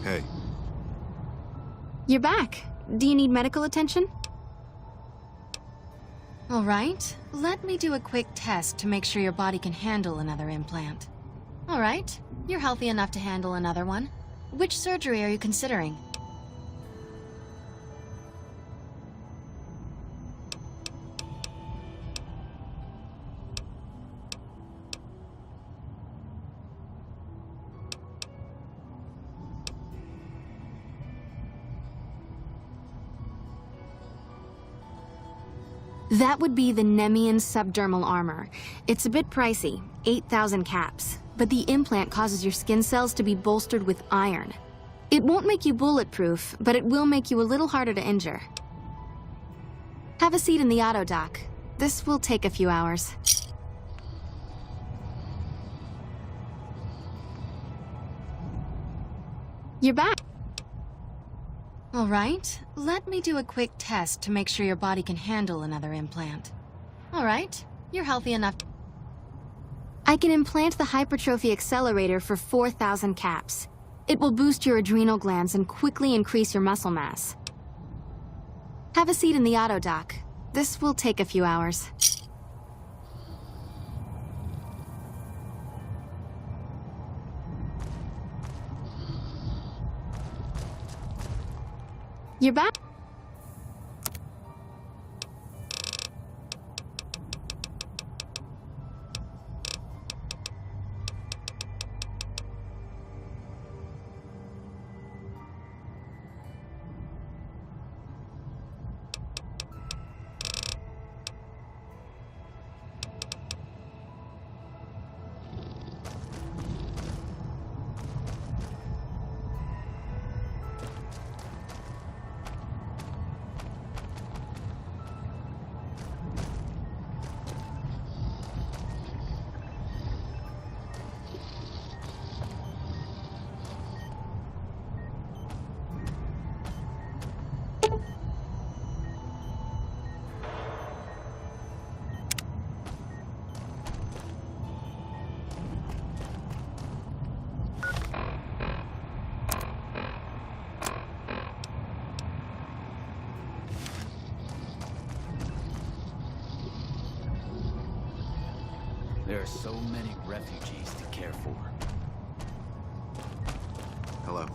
Hey. You're back. Do you need medical attention? All right. Let me do a quick test to make sure your body can handle another implant. All right. You're healthy enough to handle another one. Which surgery are you considering? That would be the Nemean subdermal armor. It's a bit pricey, 8,000 caps, but the implant causes your skin cells to be bolstered with iron. It won't make you bulletproof, but it will make you a little harder to injure. Have a seat in the auto dock. This will take a few hours. You're back. All right, let me do a quick test to make sure your body can handle another implant. All right, you're healthy enough. I can implant the hypertrophy accelerator for 4,000 caps. It will boost your adrenal glands and quickly increase your muscle mass. Have a seat in the auto dock. This will take a few hours. You're back. There are so many refugees to care for. Hello.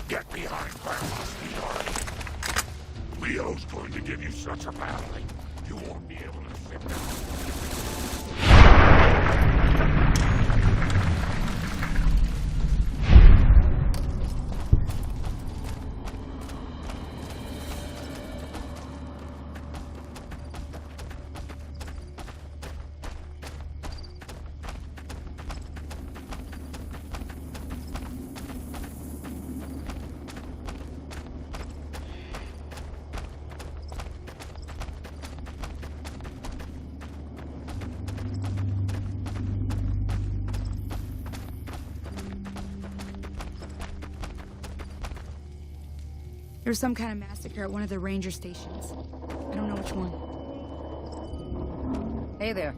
Get behind Grandma's feet. Leo's going to give you such a battling, you won't be able to sit down. There's some kind of massacre at one of the ranger stations. I don't know which one. Hey there.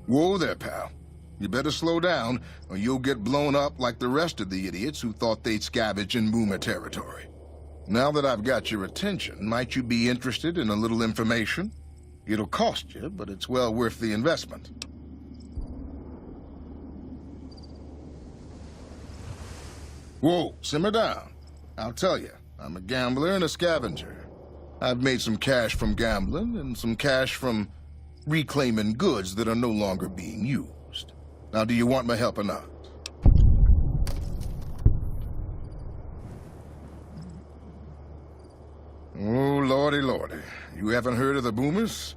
Whoa there, pal. You better slow down, or you'll get blown up like the rest of the idiots who thought they'd scavenge in Boomer territory. Now that I've got your attention, might you be interested in a little information? It'll cost you, but it's well worth the investment. Whoa, simmer down. I'll tell you, I'm a gambler and a scavenger. I've made some cash from gambling and some cash from reclaiming goods that are no longer being used. Now, do you want my help or not? Oh, lordy, lordy. You haven't heard of the Boomers?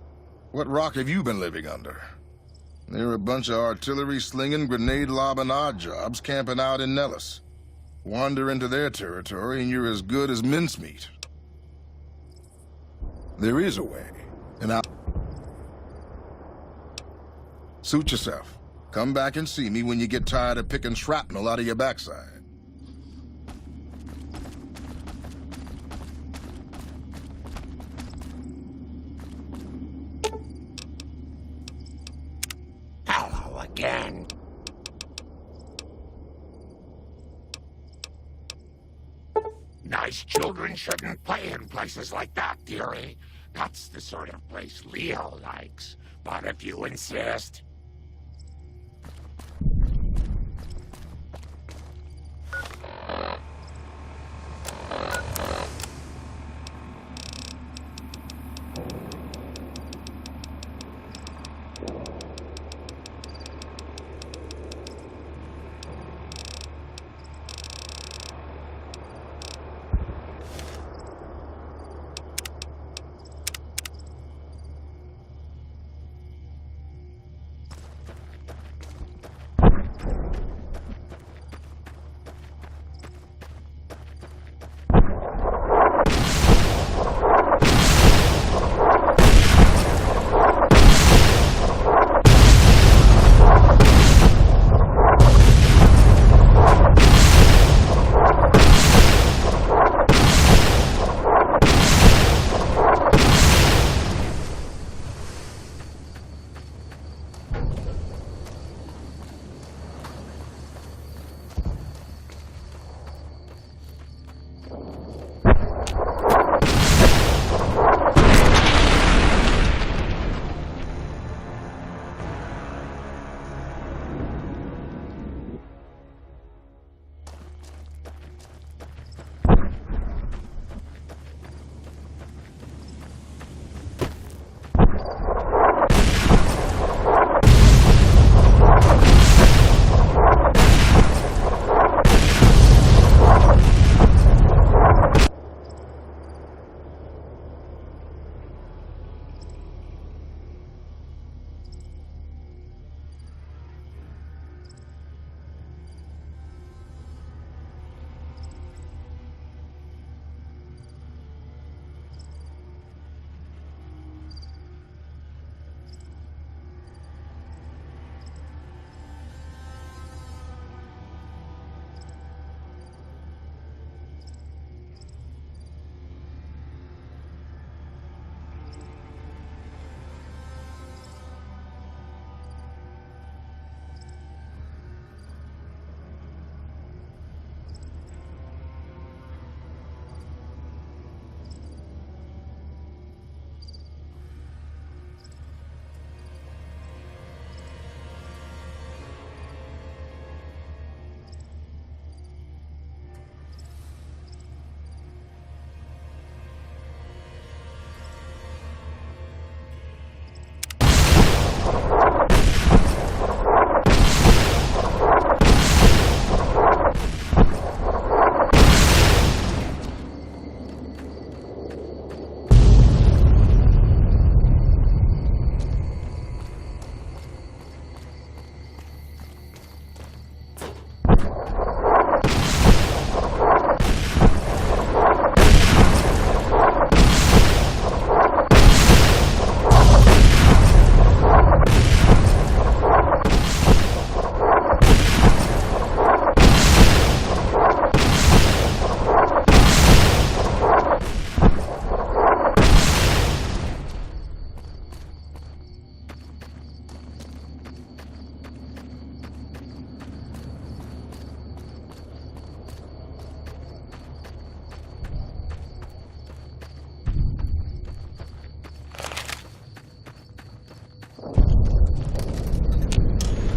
What rock have you been living under? They're a bunch of artillery-slinging, grenade-lobbing odd jobs camping out in Nellis. Wander into their territory and you're as good as mincemeat. There is a way, and I'll... Suit yourself. Come back and see me when you get tired of picking shrapnel out of your backside. Hello again. Nice children shouldn't play in places like that, dearie. That's the sort of place Leo likes. But if you insist...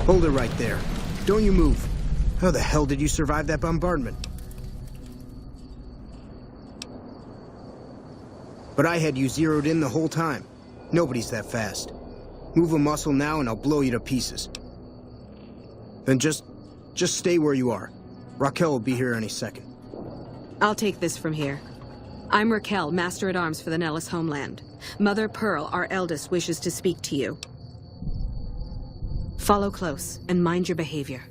Hold it right there. Don't you move. How the hell did you survive that bombardment? But I had you zeroed in the whole time. Nobody's that fast. Move a muscle now and I'll blow you to pieces. Then just stay where you are. Raquel will be here any second. I'll take this from here. I'm Raquel, Master-at-Arms for the Nellis homeland. Mother Pearl, our eldest, wishes to speak to you. Follow close and mind your behavior.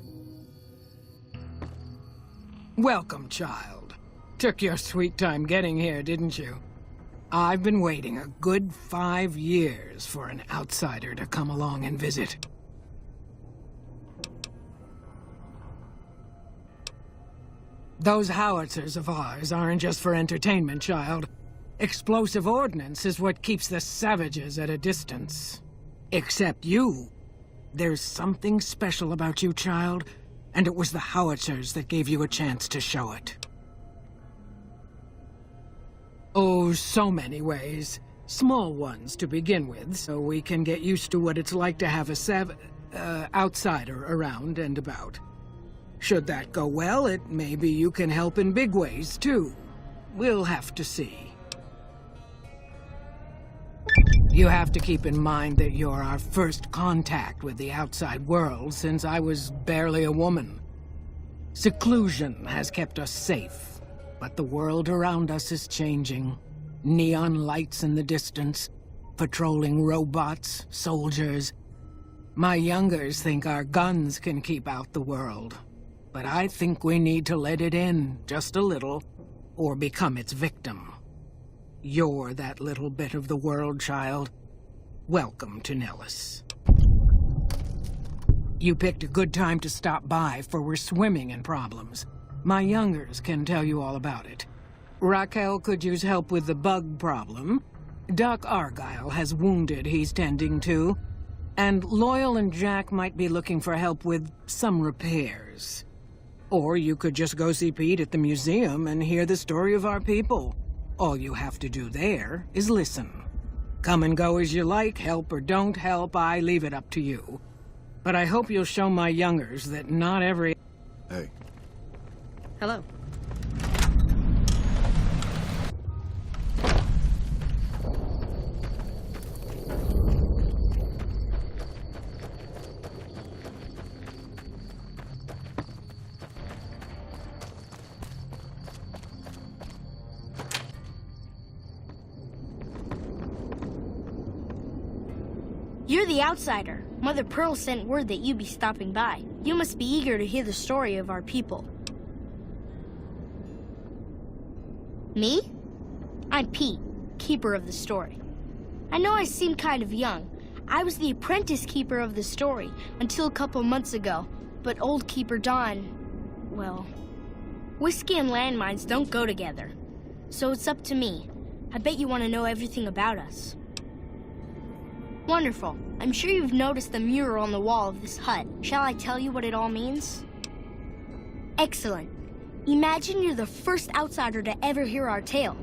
Welcome, child. Took your sweet time getting here, didn't you? I've been waiting a good 5 years for an outsider to come along and visit. Those howitzers of ours aren't just for entertainment, child. Explosive ordnance is what keeps the savages at a distance. Except you. There's something special about you, child, and it was the howitzers that gave you a chance to show it. Oh, so many ways. Small ones to begin with, so we can get used to what it's like to have a outsider around and about. Should that go well, maybe you can help in big ways, too. We'll have to see. You have to keep in mind that you're our first contact with the outside world since I was barely a woman. Seclusion has kept us safe, but the world around us is changing. Neon lights in the distance, patrolling robots, soldiers. My youngers think our guns can keep out the world, but I think we need to let it in just a little, or become its victim. You're that little bit of the world, child. Welcome to Nellis. You picked a good time to stop by, for we're swimming in problems. My youngers can tell you all about it. Raquel could use help with the bug problem. Doc Argyle has wounded he's tending to. And Loyal and Jack might be looking for help with some repairs. Or you could just go see Pete at the museum and hear the story of our people. All you have to do there is listen. Come and go as you like, help or don't help, I leave it up to you. But I hope you'll show my youngers that not every... Hey. Hello. You're the outsider. Mother Pearl sent word that you'd be stopping by. You must be eager to hear the story of our people. Me? I'm Pete, keeper of the story. I know I seem kind of young. I was the apprentice keeper of the story until a couple months ago, but old Keeper Don, well, whiskey and landmines don't go together. So it's up to me. I bet you want to know everything about us. Wonderful. I'm sure you've noticed the mural on the wall of this hut. Shall I tell you what it all means? Excellent. Imagine you're the first outsider to ever hear our tale.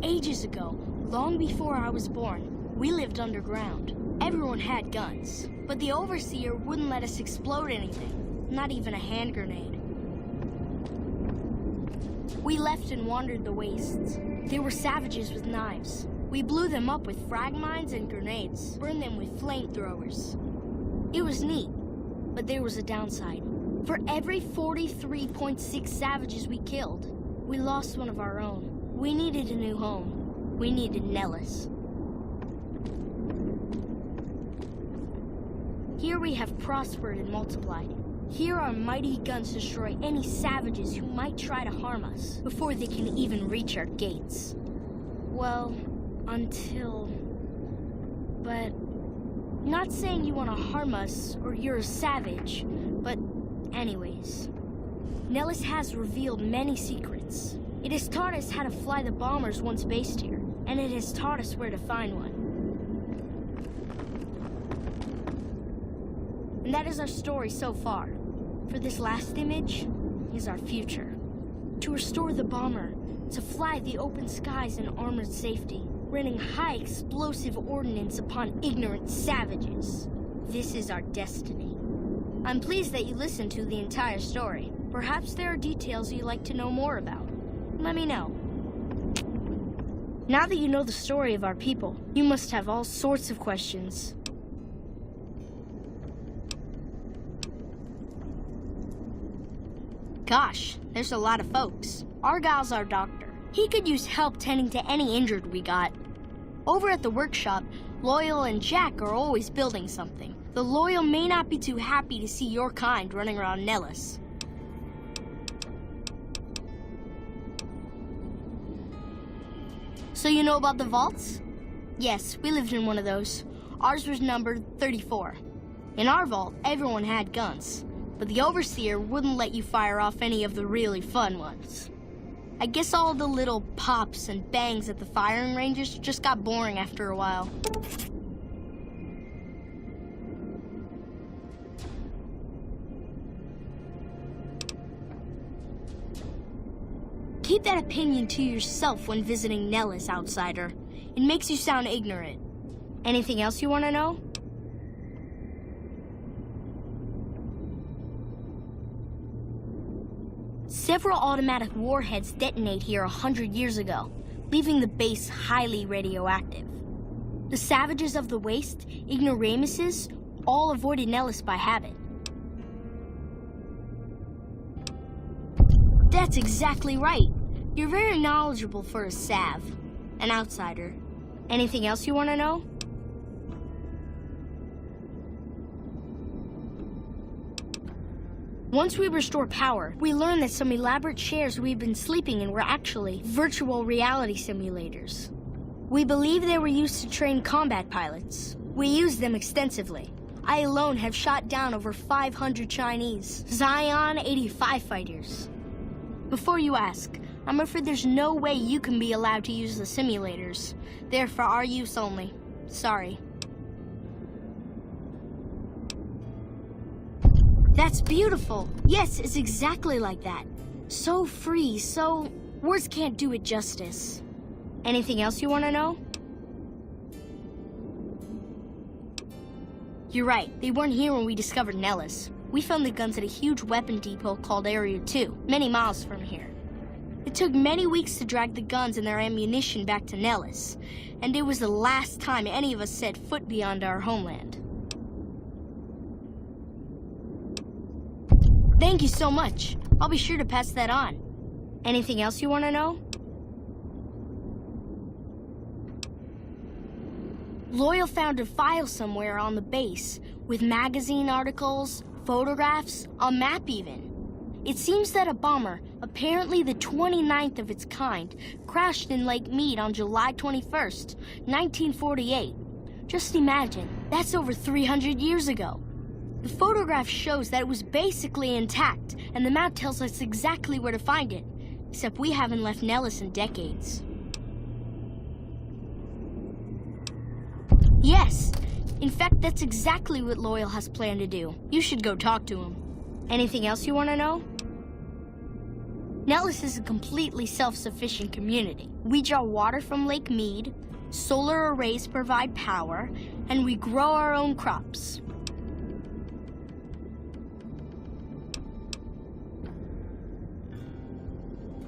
Ages ago, long before I was born, we lived underground. Everyone had guns, but the Overseer wouldn't let us explode anything, not even a hand grenade. We left and wandered the wastes. There were savages with knives. We blew them up with frag mines and grenades, burned them with flamethrowers. It was neat, but there was a downside. For every 43.6 savages we killed, we lost one of our own. We needed a new home. We needed Nellis. Here we have prospered and multiplied. Here our mighty guns destroy any savages who might try to harm us before they can even reach our gates. Well, until... But... Not saying you want to harm us or you're a savage, but anyways. Nellis has revealed many secrets. It has taught us how to fly the bombers once based here, and it has taught us where to find one. And that is our story so far. For this last image is our future. To restore the bomber, to fly the open skies in armored safety, raining high explosive ordnance upon ignorant savages. This is our destiny. I'm pleased that you listened to the entire story. Perhaps there are details you'd like to know more about. Let me know. Now that you know the story of our people, you must have all sorts of questions. Gosh, there's a lot of folks. Argyle's our doctor. He could use help tending to any injured we got. Over at the workshop, Loyal and Jack are always building something. The Loyal may not be too happy to see your kind running around Nellis. So you know about the vaults? Yes, we lived in one of those. Ours was numbered 34. In our vault, everyone had guns, but the Overseer wouldn't let you fire off any of the really fun ones. I guess all the little pops and bangs at the firing ranges just got boring after a while. Keep that opinion to yourself when visiting Nellis, outsider. It makes you sound ignorant. Anything else you want to know? Several automatic warheads detonate here 100 years ago, leaving the base highly radioactive. The savages of the Waste, ignoramuses, all avoided Nellis by habit. That's exactly right. You're very knowledgeable for a Sav, an outsider. Anything else you want to know? Once we restore power, we learn that some elaborate chairs we've been sleeping in were actually virtual reality simulators. We believe they were used to train combat pilots. We use them extensively. I alone have shot down over 500 Chinese Zion 85 fighters. Before you ask, I'm afraid there's no way you can be allowed to use the simulators. They're for our use only. Sorry. That's beautiful. Yes, it's exactly like that. So free, so... words can't do it justice. Anything else you want to know? You're right. They weren't here when we discovered Nellis. We found the guns at a huge weapon depot called Area 2, many miles from here. It took many weeks to drag the guns and their ammunition back to Nellis, and it was the last time any of us set foot beyond our homeland. Thank you so much. I'll be sure to pass that on. Anything else you want to know? Loyal found a file somewhere on the base with magazine articles, photographs, a map even. It seems that a bomber, apparently the 29th of its kind, crashed in Lake Mead on July 21st, 1948. Just imagine, that's over 300 years ago. The photograph shows that it was basically intact, and the map tells us exactly where to find it, except we haven't left Nellis in decades. Yes, in fact, that's exactly what Loyal has planned to do. You should go talk to him. Anything else you want to know? Nellis is a completely self-sufficient community. We draw water from Lake Mead, solar arrays provide power, and we grow our own crops.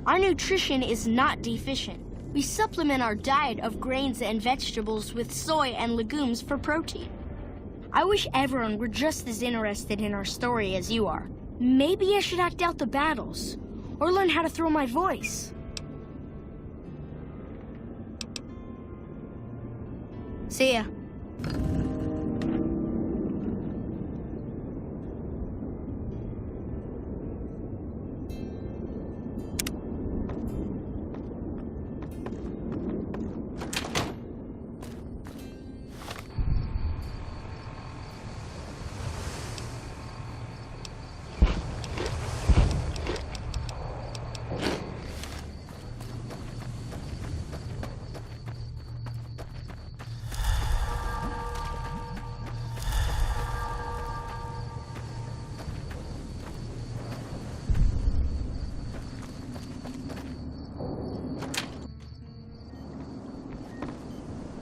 Our nutrition is not deficient. We supplement our diet of grains and vegetables with soy and legumes for protein. I wish everyone were just as interested in our story as you are. Maybe I should act out the battles, or learn how to throw my voice. See ya.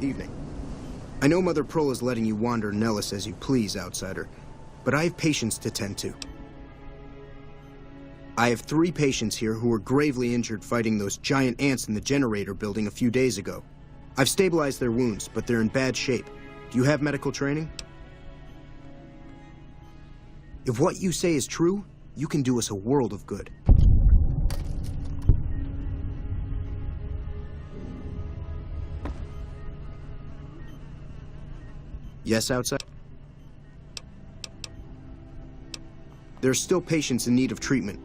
Evening. I know Mother Pearl is letting you wander Nellis as you please, Outsider, but I have patients to tend to. I have 3 patients here who were gravely injured fighting those giant ants in the generator building a few days ago. I've stabilized their wounds, but they're in bad shape. Do you have medical training? If what you say is true, you can do us a world of good. Yes, Outside? There are still patients in need of treatment.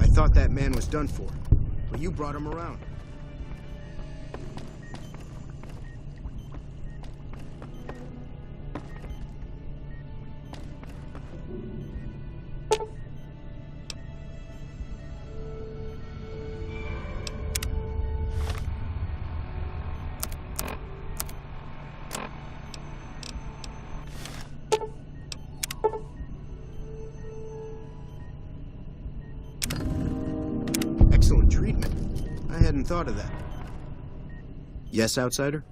I thought that man was done for, but you brought him around. Excellent treatment. I hadn't thought of that. Yes, Outsider?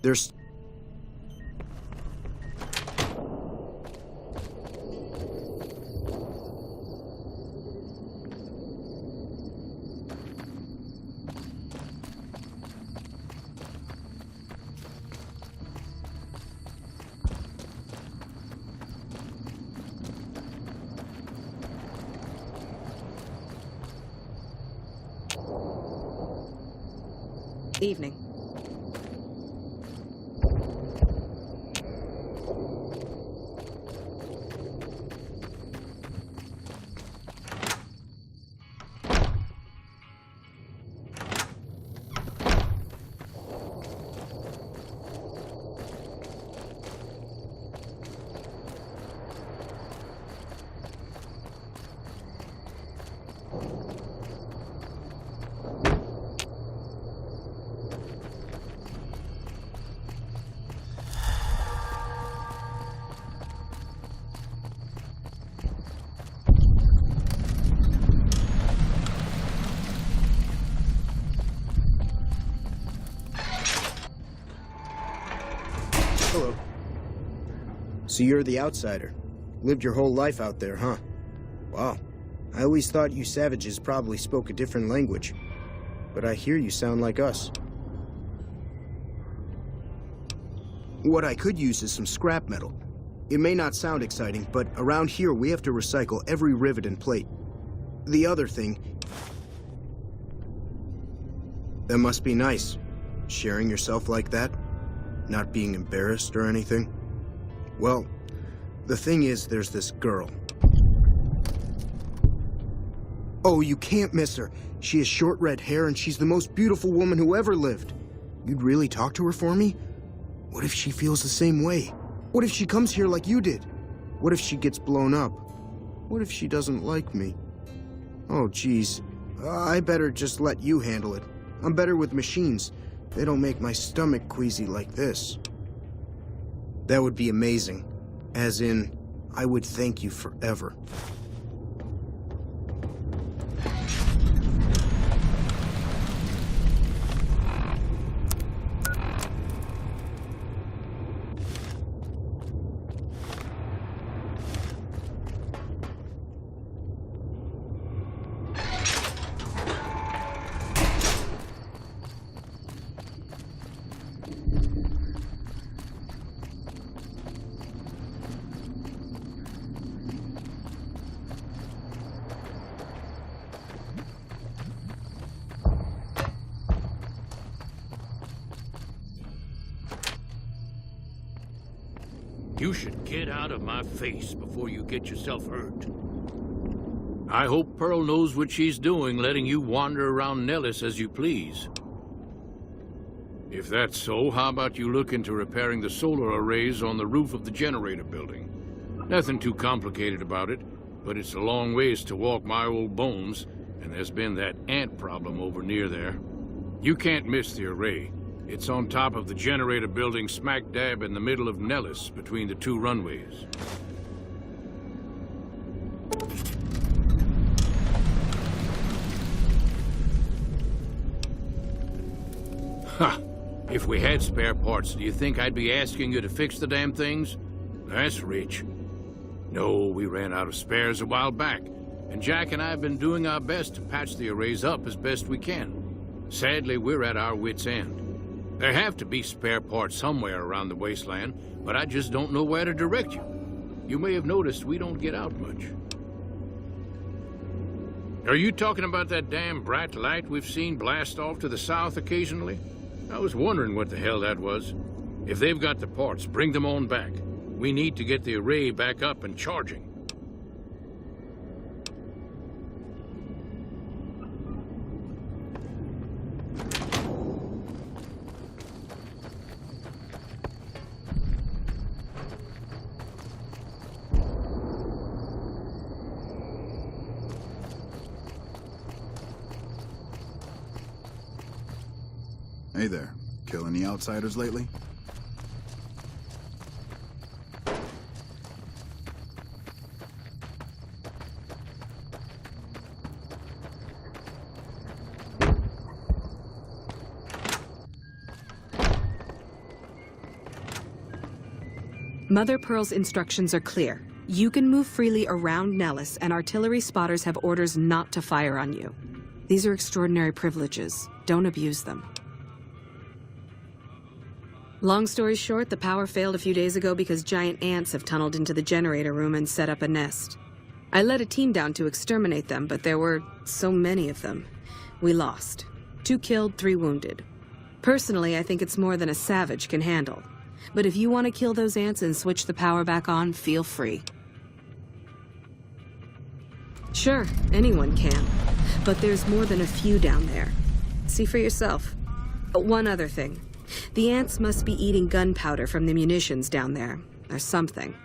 There's... Evening. Hello. So you're the Outsider. Lived your whole life out there, huh? Wow. I always thought you savages probably spoke a different language. But I hear you sound like us. What I could use is some scrap metal. It may not sound exciting, but around here we have to recycle every rivet and plate. The other thing... That must be nice. Sharing yourself like that. Not being embarrassed or anything. Well, the thing is, there's this girl. Oh, you can't miss her. She has short red hair and she's the most beautiful woman who ever lived. You'd really talk to her for me? What if she feels the same way? What if she comes here like you did? What if she gets blown up? What if she doesn't like me? Oh, geez. I better just let you handle it. I'm better with machines. They don't make my stomach queasy like this. That would be amazing. As in, I would thank you forever. You should get out of my face before you get yourself hurt. I hope Pearl knows what she's doing, letting you wander around Nellis as you please. If that's so, how about you look into repairing the solar arrays on the roof of the generator building? Nothing too complicated about it, but it's a long ways to walk my old bones, and there's been that ant problem over near there. You can't miss the array. It's on top of the generator building smack dab in the middle of Nellis, between the two runways. Ha! If we had spare parts, do you think I'd be asking you to fix the damn things? That's rich. No, we ran out of spares a while back, and Jack and I have been doing our best to patch the arrays up as best we can. Sadly, we're at our wits' end. There have to be spare parts somewhere around the wasteland, but I just don't know where to direct you. You may have noticed we don't get out much. Are you talking about that damn bright light we've seen blast off to the south occasionally? I was wondering what the hell that was. If they've got the parts, bring them on back. We need to get the array back up and charging. Hey there. Kill any outsiders lately? Mother Pearl's instructions are clear. You can move freely around Nellis, and artillery spotters have orders not to fire on you. These are extraordinary privileges. Don't abuse them. Long story short, the power failed a few days ago because giant ants have tunneled into the generator room and set up a nest. I led a team down to exterminate them, but there were so many of them. We lost. 2 killed, 3 wounded. Personally, I think it's more than a savage can handle. But if you want to kill those ants and switch the power back on, feel free. Sure, anyone can. But there's more than a few down there. See for yourself. One other thing. The ants must be eating gunpowder from the munitions down there, or something.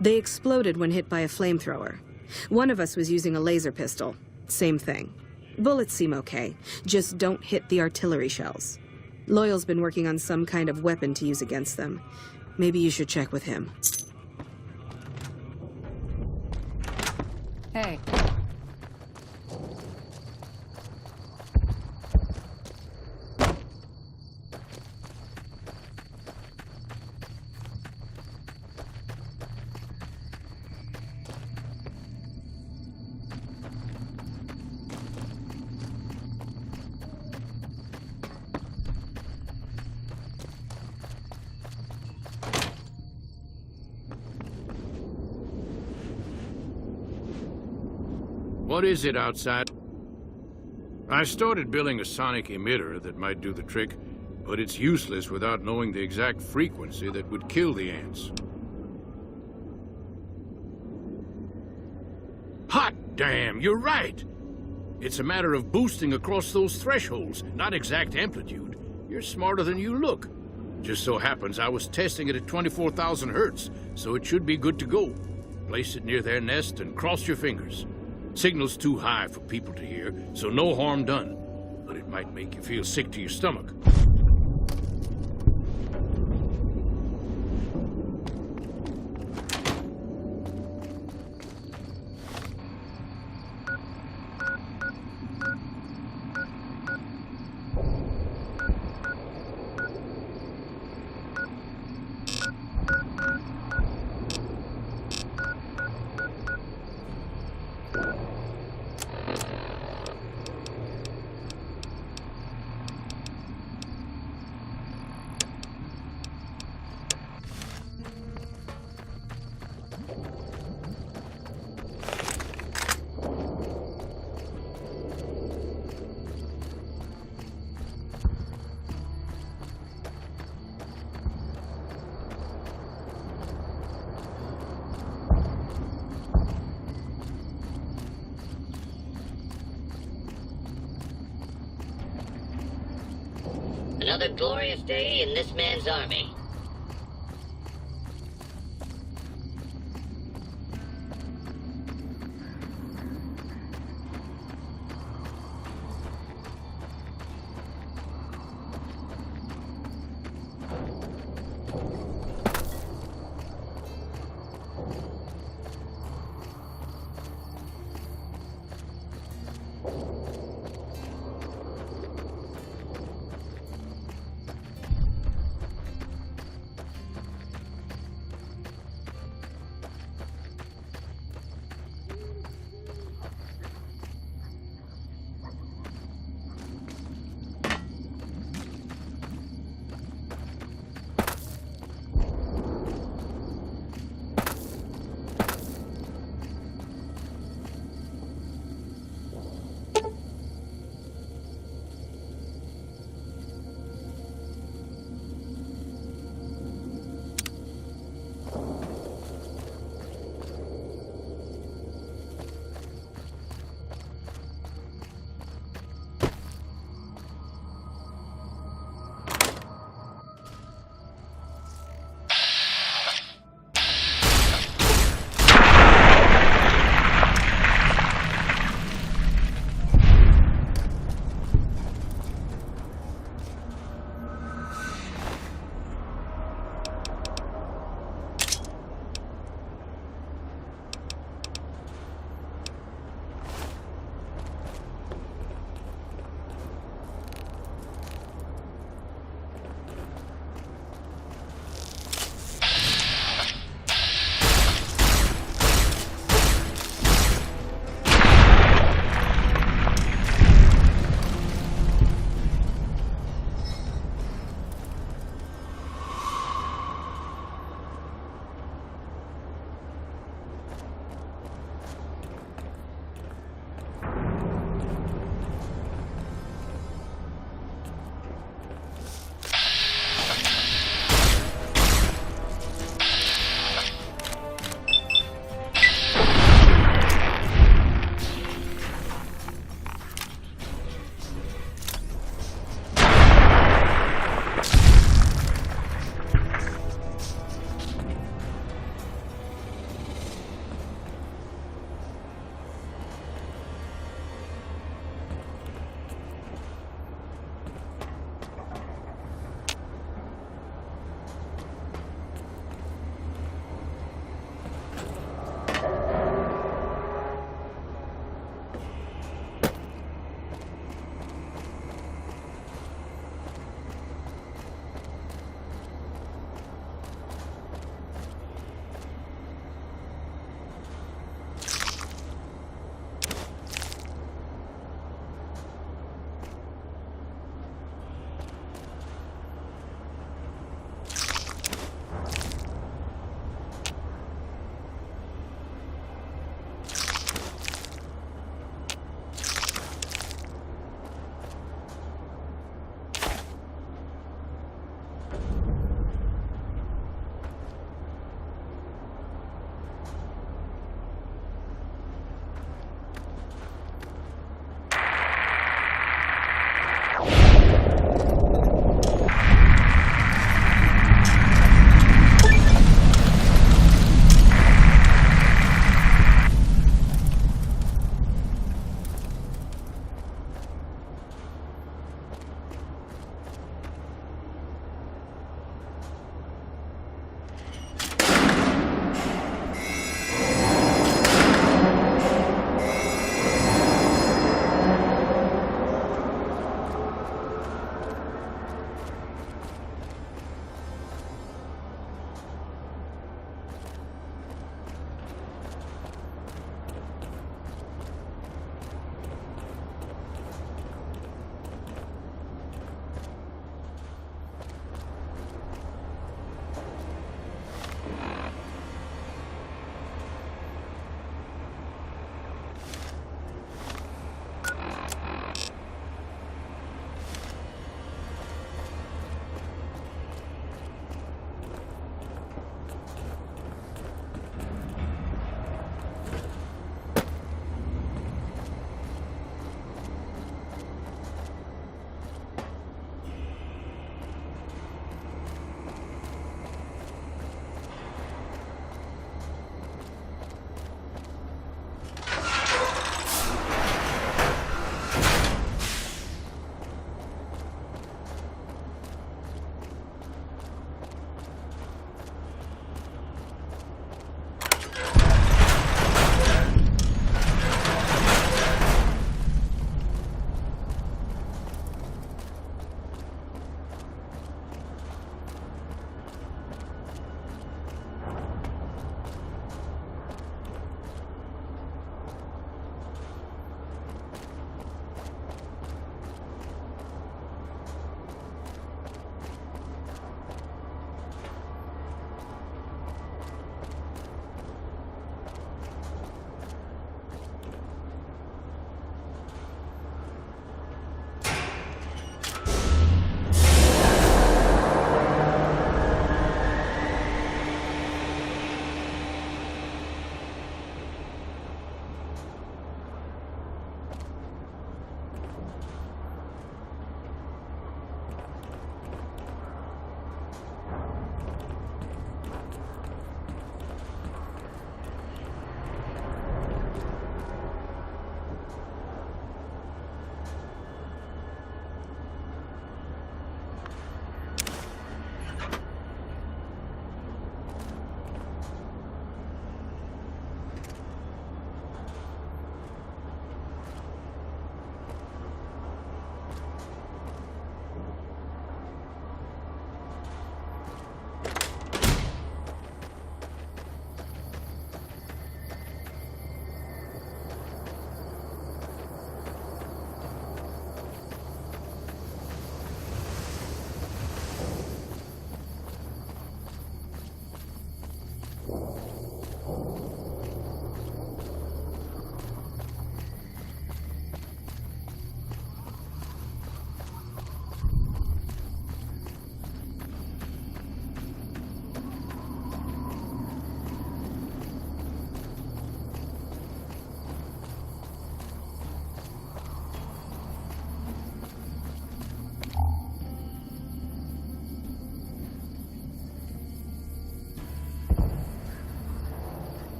They exploded when hit by a flamethrower. One of us was using a laser pistol. Same thing. Bullets seem okay, just don't hit the artillery shells. Loyal's been working on some kind of weapon to use against them. Maybe you should check with him. Hey. What is it outside? I started building a sonic emitter that might do the trick, but it's useless without knowing the exact frequency that would kill the ants. Hot damn, you're right! It's a matter of boosting across those thresholds, not exact amplitude. You're smarter than you look. Just so happens I was testing it at 24,000 hertz, so it should be good to go. Place it near their nest and cross your fingers. Signal's too high for people to hear, so no harm done. But it might make you feel sick to your stomach. Another glorious day in this man's army.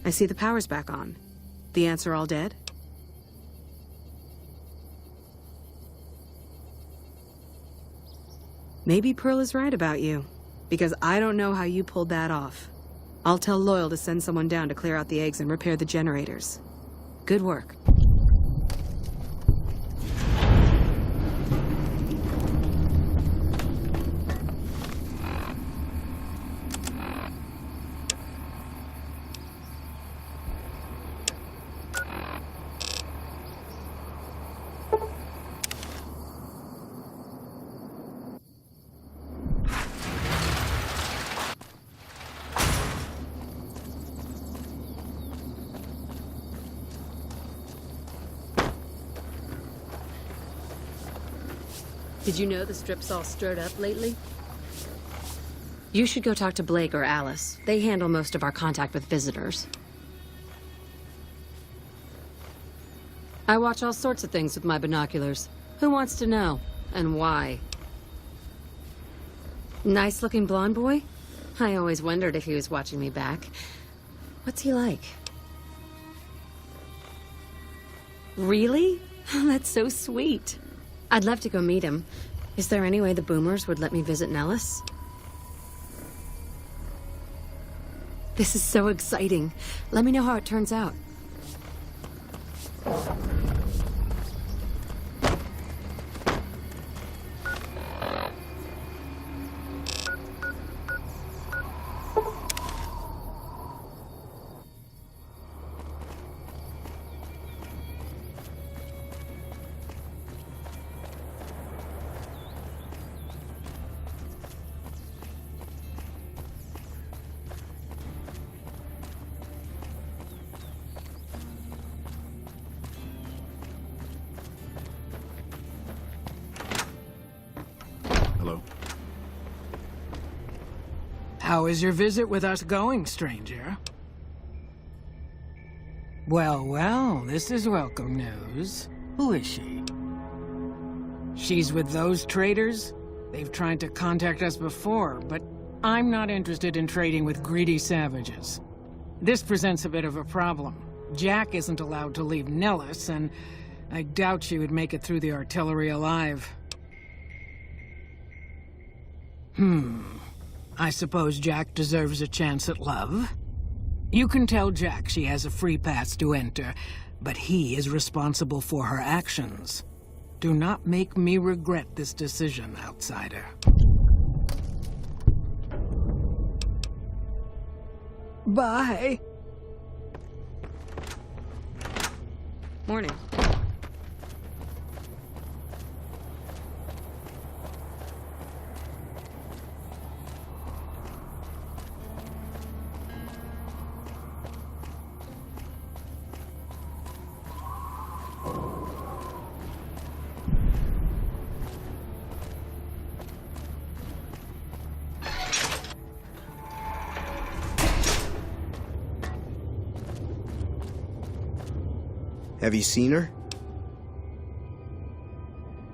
I see the power's back on. The ants are all dead? Maybe Pearl is right about you, because I don't know how you pulled that off. I'll tell Loyal to send someone down to clear out the eggs and repair the generators. Good work. Did you know the strip's all stirred up lately? You should go talk to Blake or Alice. They handle most of our contact with visitors. I watch all sorts of things with my binoculars. Who wants to know? And why? Nice-looking blonde boy? I always wondered if he was watching me back. What's he like? Really? That's so sweet. I'd love to go meet him. Is there any way the Boomers would let me visit Nellis? This is so exciting. Let me know how it turns out. How is your visit with us going, stranger? Well, well, this is welcome news. Who is she? She's with those traders? They've tried to contact us before, but I'm not interested in trading with greedy savages. This presents a bit of a problem. Jack isn't allowed to leave Nellis, and I doubt she would make it through the artillery alive. I suppose Jack deserves a chance at love. You can tell Jack she has a free pass to enter, but he is responsible for her actions. Do not make me regret this decision, outsider. Bye. Morning. Have you seen her?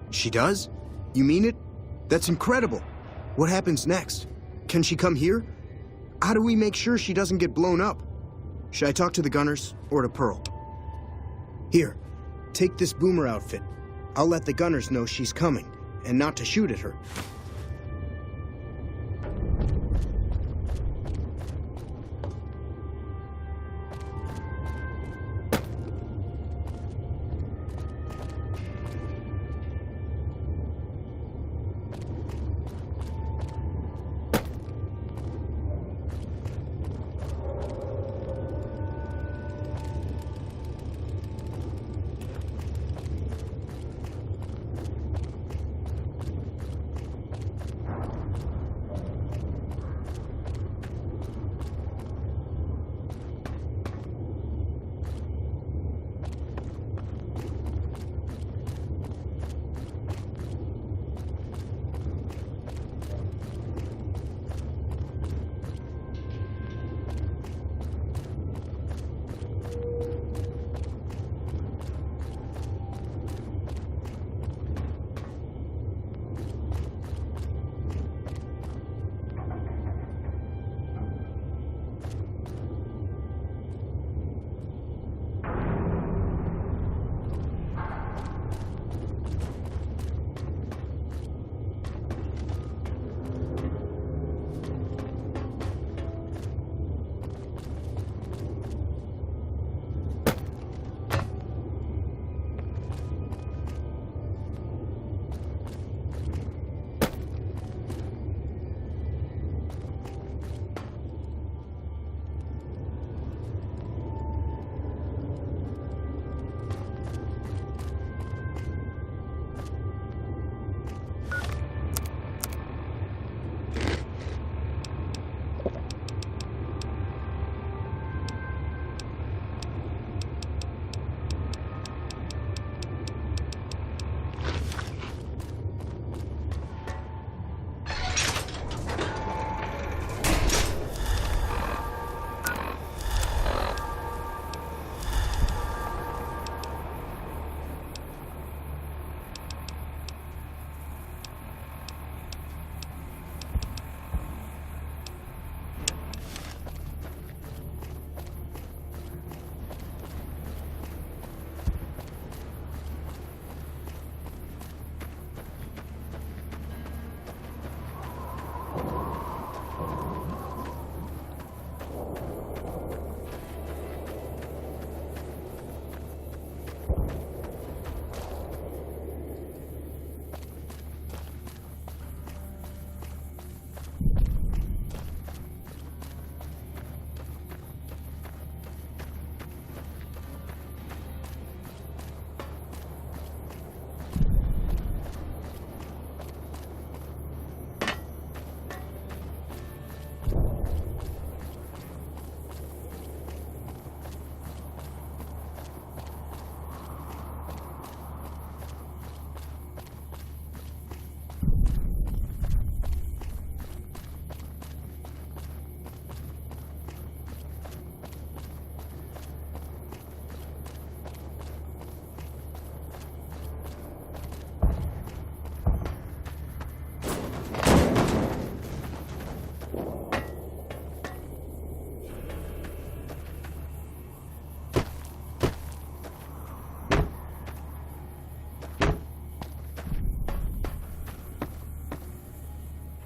She does? You mean it? That's incredible. What happens next? Can she come here? How do we make sure she doesn't get blown up? Should I talk to the gunners or to Pearl? Here, take this Boomer outfit. I'll let the gunners know she's coming, and not to shoot at her.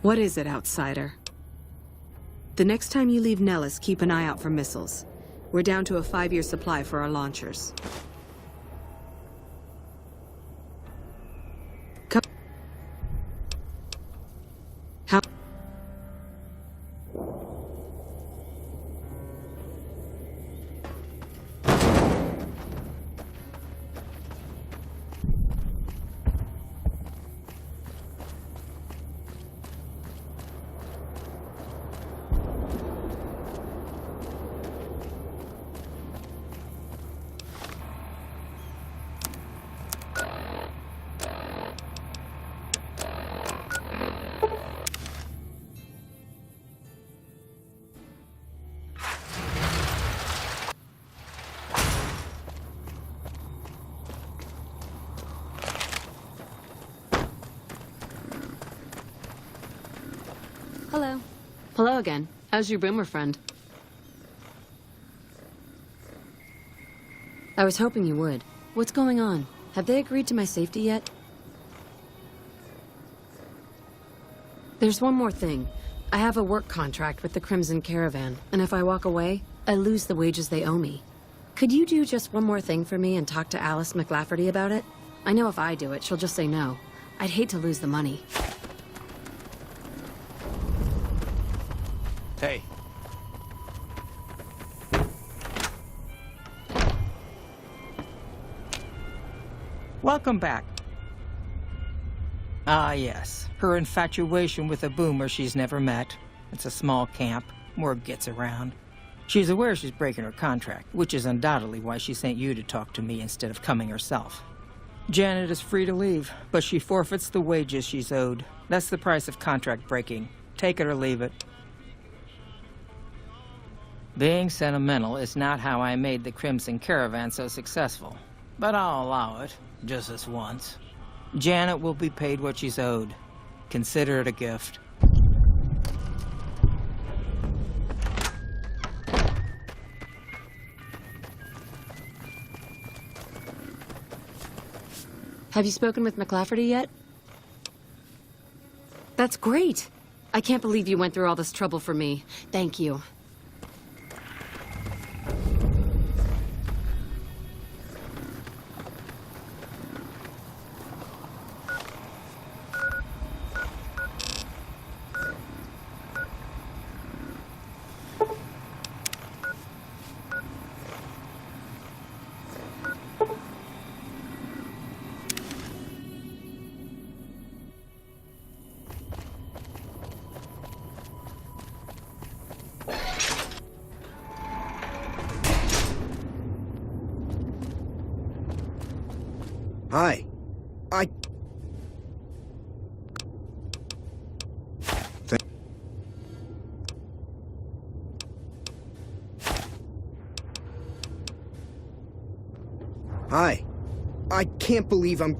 What is it, outsider? The next time you leave Nellis, keep an eye out for missiles. We're down to a 5-year supply for our launchers. Come. How? Hello. Hello again. How's your boomer friend? I was hoping you would. What's going on? Have they agreed to my safety yet? There's one more thing. I have a work contract with the Crimson Caravan, and if I walk away, I lose the wages they owe me. Could you do just one more thing for me and talk to Alice McLafferty about it? I know if I do it, she'll just say no. I'd hate to lose the money. Hey. Welcome back. Ah, yes. Her infatuation with a boomer she's never met. It's a small camp. Word gets around. She's aware she's breaking her contract, which is undoubtedly why she sent you to talk to me instead of coming herself. Janet is free to leave, but she forfeits the wages she's owed. That's the price of contract breaking. Take it or leave it. Being sentimental is not how I made the Crimson Caravan so successful, but I'll allow it, just this once. Janet will be paid what she's owed. Consider it a gift. Have you spoken with McLafferty yet? That's great! I can't believe you went through all this trouble for me. Thank you. Hi. Hi. I can't believe I'm...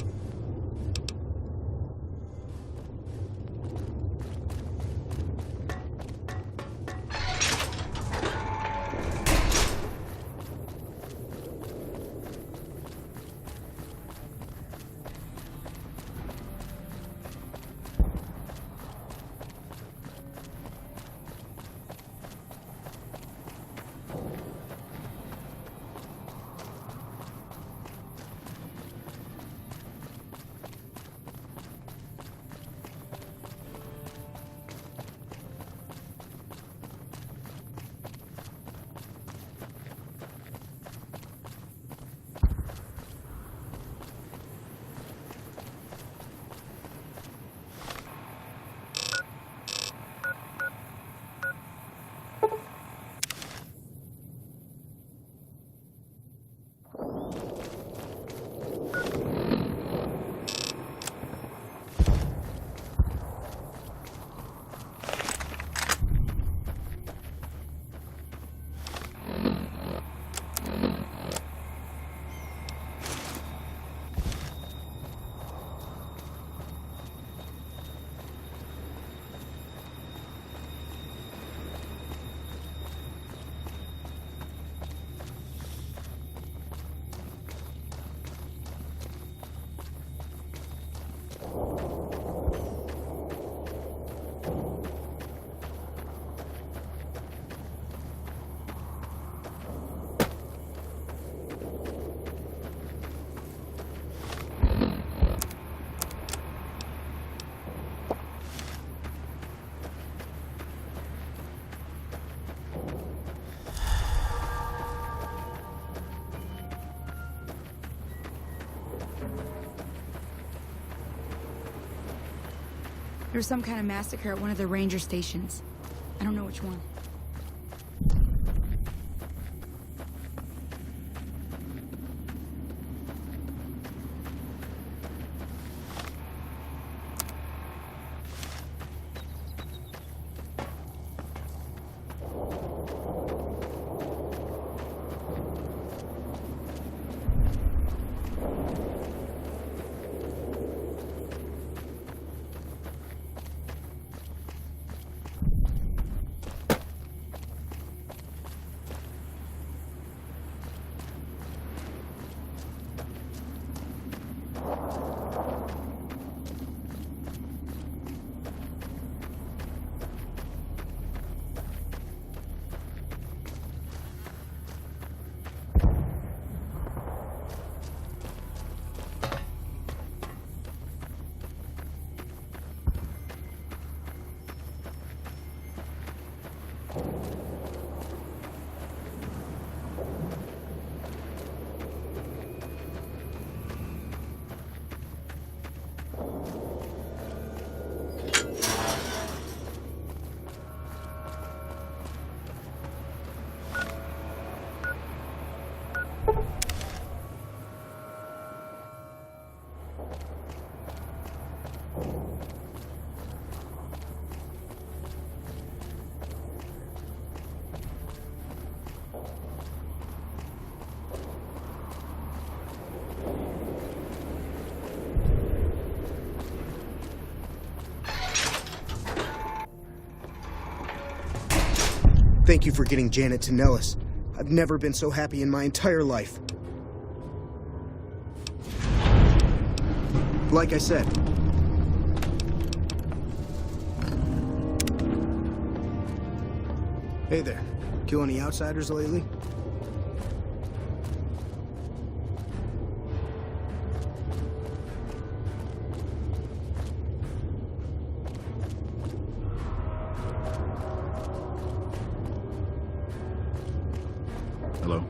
There was some kind of massacre at one of the ranger stations. I don't know which one. Thank you for getting Janet to Nellis. I've never been so happy in my entire life. Like I said. Hey there. Kill any outsiders lately? Hello?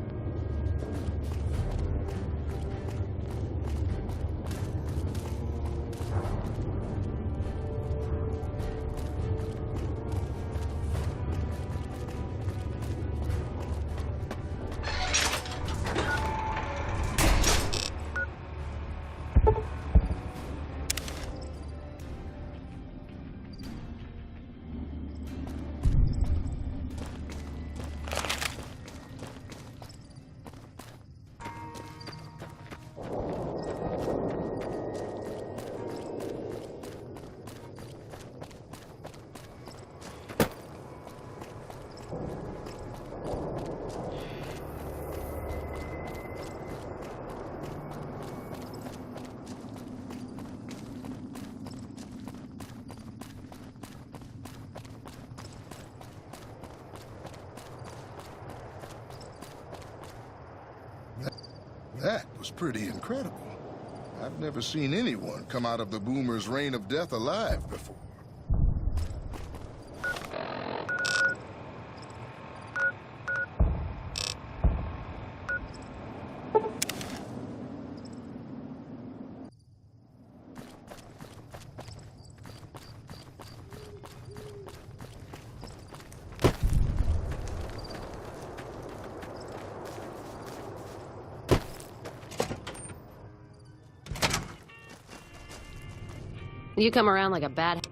That was pretty incredible. I've never seen anyone come out of the Boomer's reign of death alive before. You come around like a bad...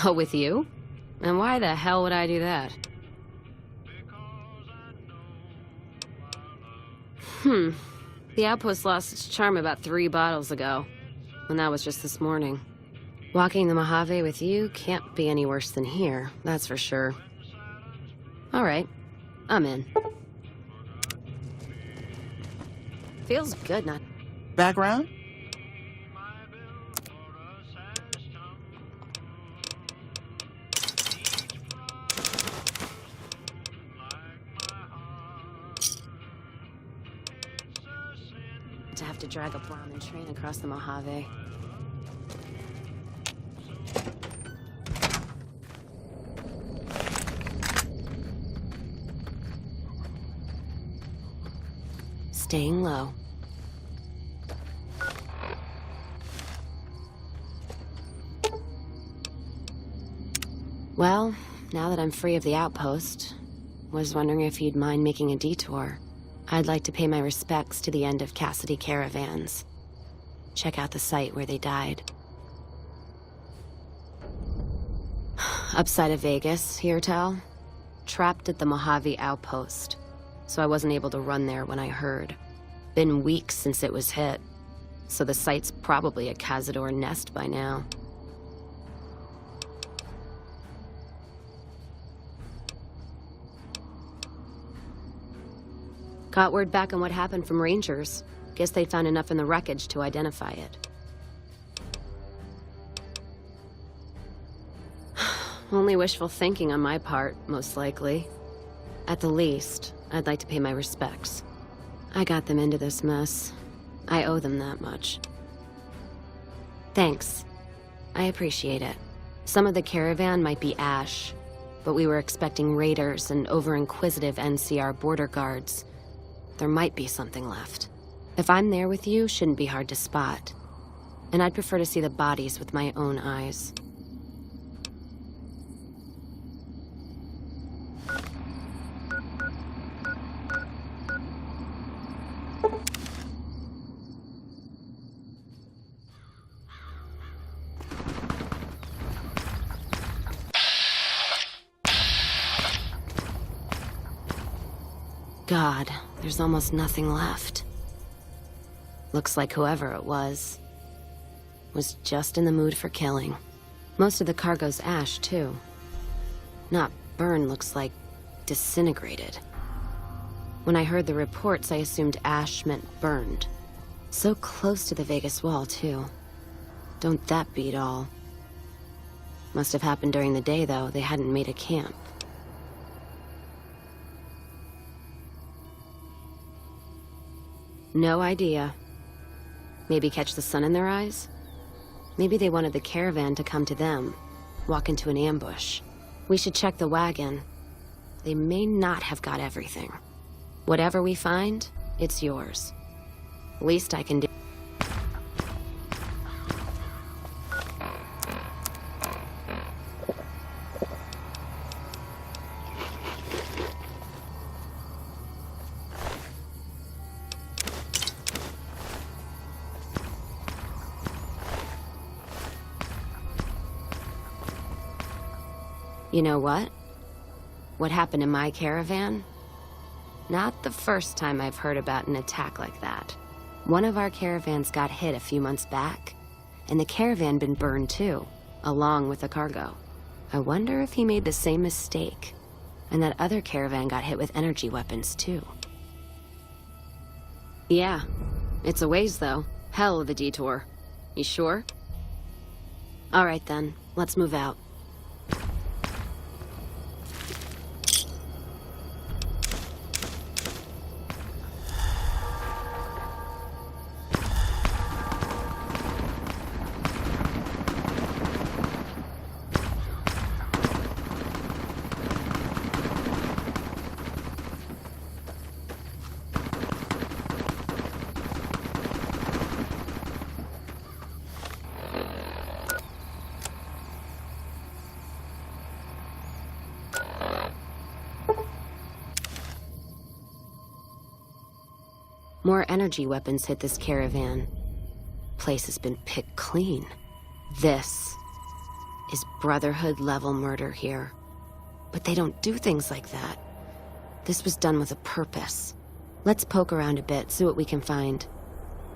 Go with you? And why the hell would I do that? The outpost lost its charm about 3 bottles ago. And that was just this morning. Walking the Mojave with you can't be any worse than here, that's for sure. All right, I'm in. Feels good, not... Background? To have to drag a bomb and train across the Mojave. Staying low. Well, now that I'm free of the outpost, was wondering if you'd mind making a detour. I'd like to pay my respects to the end of Cassidy caravans. Check out the site where they died. Upside of Vegas, here, Tal. Trapped at the Mojave outpost, so I wasn't able to run there when I heard. Been weeks since it was hit, so the site's probably a Cazador nest by now. Got word back on what happened from Rangers. Guess they found enough in the wreckage to identify it. Only wishful thinking on my part, most likely. At the least, I'd like to pay my respects. I got them into this mess. I owe them that much. Thanks. I appreciate it. Some of the caravan might be ash, but we were expecting raiders and over-inquisitive NCR border guards. There might be something left. If I'm there with you, shouldn't be hard to spot. And I'd prefer to see the bodies with my own eyes. God, there's almost nothing left. Looks like whoever it was just in the mood for killing. Most of the cargo's ash, too. Not burned, looks like disintegrated. When I heard the reports, I assumed ash meant burned. So close to the Vegas wall, too. Don't that beat all? Must have happened during the day, though. They hadn't made a camp. No idea. Maybe catch the sun in their eyes? Maybe they wanted the caravan to come to them, walk into an ambush. We should check the wagon. They may not have got everything. Whatever we find, it's yours. Least I can do. You know what? What happened in my caravan? Not the first time I've heard about an attack like that. One of our caravans got hit a few months back, and the caravan been burned too, along with the cargo. I wonder if he made the same mistake, and that other caravan got hit with energy weapons too. Yeah, it's a ways though. Hell of a detour. You sure? All right then, let's move out. More energy weapons hit this caravan. Place has been picked clean. This is Brotherhood-level murder here. But they don't do things like that. This was done with a purpose. Let's poke around a bit, see what we can find.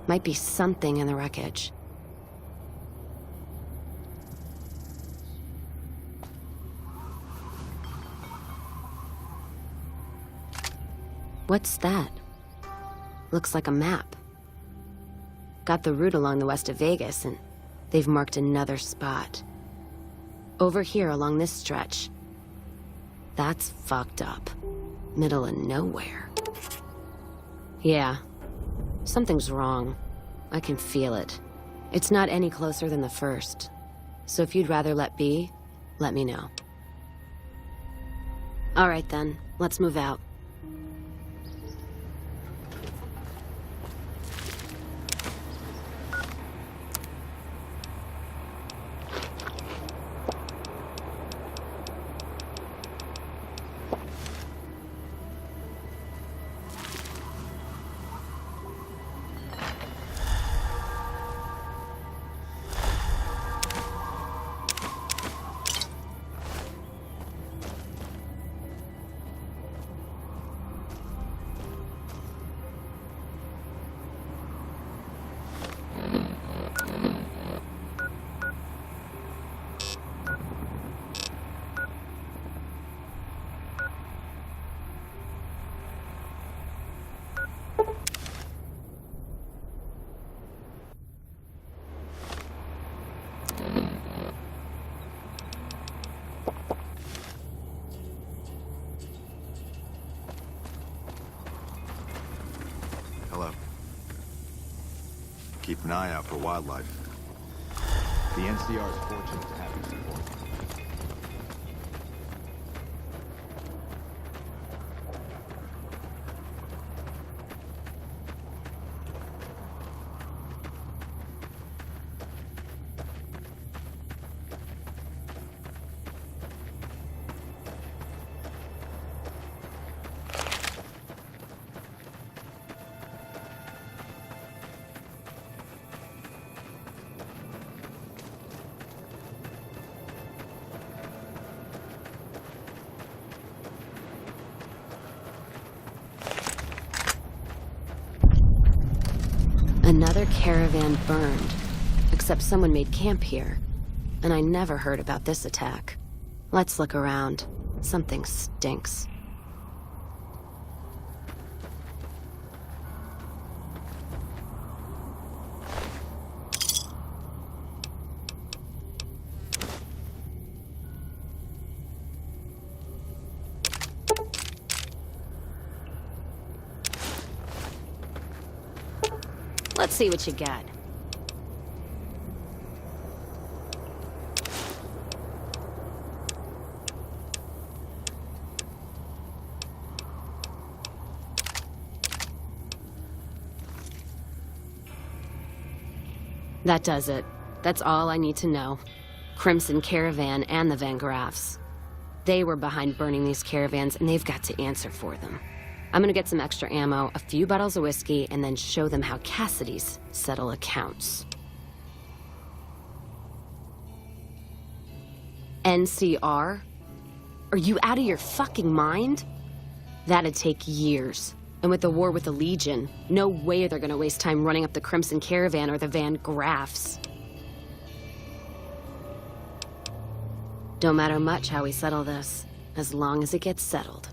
Might be something in the wreckage. What's that? Looks like a map. Got the route along the west of Vegas, and they've marked another spot. Over here along this stretch. That's fucked up. Middle of nowhere. Yeah. Something's wrong. I can feel it. It's not any closer than the first. So if you'd rather let be, let me know. All right then, let's move out. an eye out for wildlife. The NCR is fortunate to have you support. Another caravan burned, except someone made camp here. And I never heard about this attack. Let's look around. Something stinks. Let's see what you got. That does it. That's all I need to know. Crimson Caravan and the Van Graffs. They were behind burning these caravans, and they've got to answer for them. I'm gonna get some extra ammo, a few bottles of whiskey, and then show them how Cassidy's settle accounts. NCR? Are you out of your fucking mind? That'd take years. And with the war with the Legion, no way they're gonna waste time running up the Crimson Caravan or the Van Graffs. Don't matter much how we settle this, as long as it gets settled.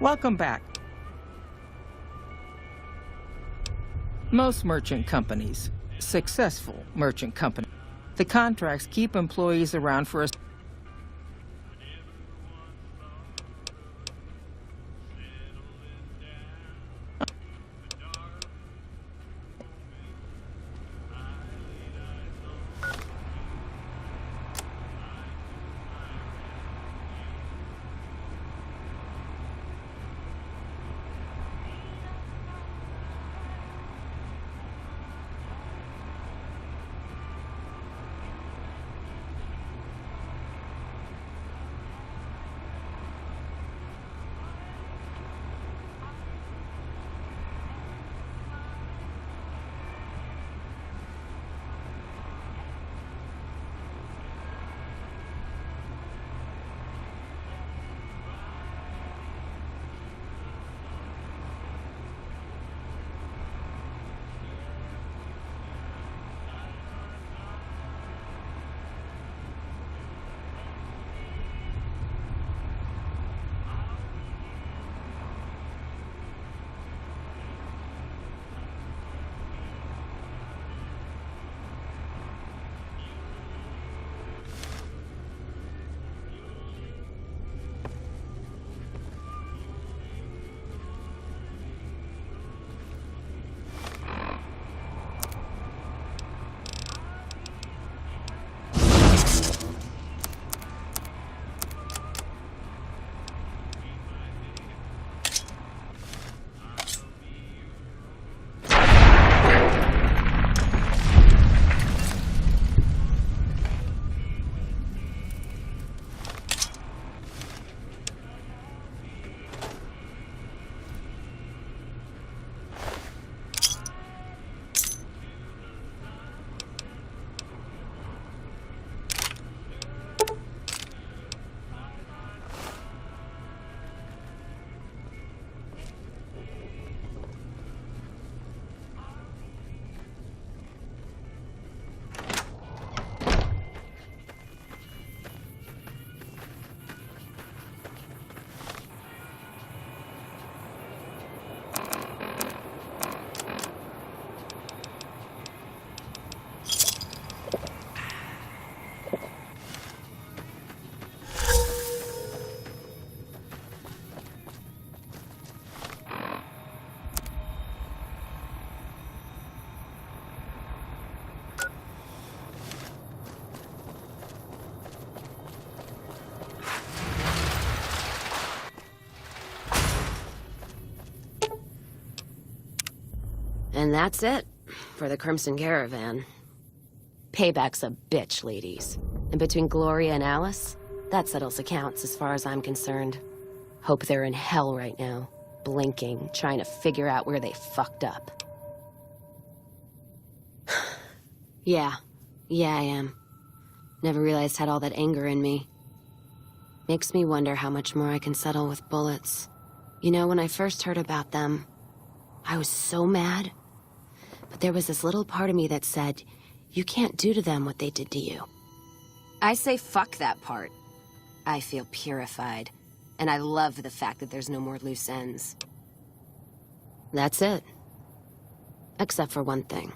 Welcome back. Most merchant companies, successful merchant companies, the contracts keep employees around for a And that's it for the Crimson Caravan. Payback's a bitch, ladies. And between Gloria and Alice, that settles accounts as far as I'm concerned. Hope they're in hell right now, blinking, trying to figure out where they fucked up. Yeah, I am. Never realized I had all that anger in me. Makes me wonder how much more I can settle with bullets. You know, when I first heard about them, I was so mad. But there was this little part of me that said, you can't do to them what they did to you. I say fuck that part. I feel purified, and I love the fact that there's no more loose ends. That's it. Except for one thing.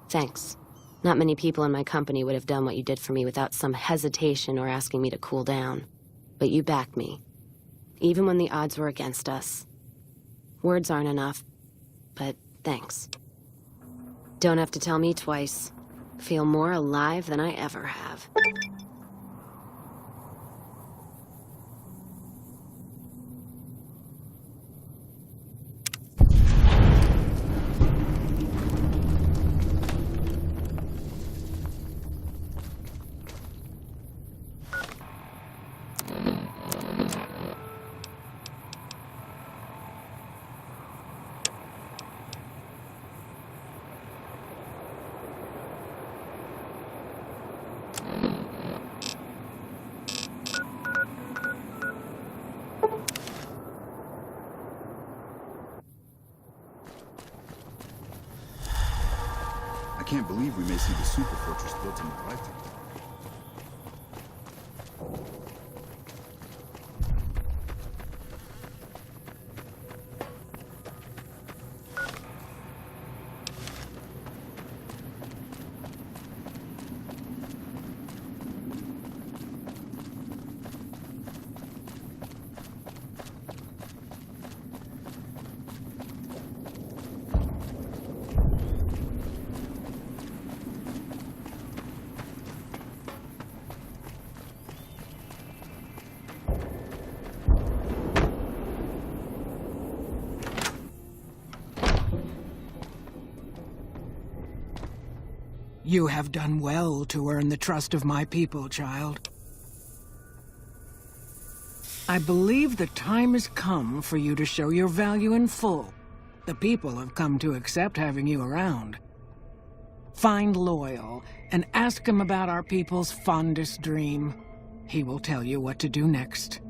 Thanks. Not many people in my company would have done what you did for me without some hesitation or asking me to cool down. But you backed me. Even when the odds were against us. Words aren't enough, but thanks. Don't have to tell me twice. Feel more alive than I ever have. I can't believe we may see the super fortress built in my lifetime. You have done well to earn the trust of my people, child. I believe the time has come for you to show your value in full. The people have come to accept having you around. Find Loyal and ask him about our people's fondest dream. He will tell you what to do next.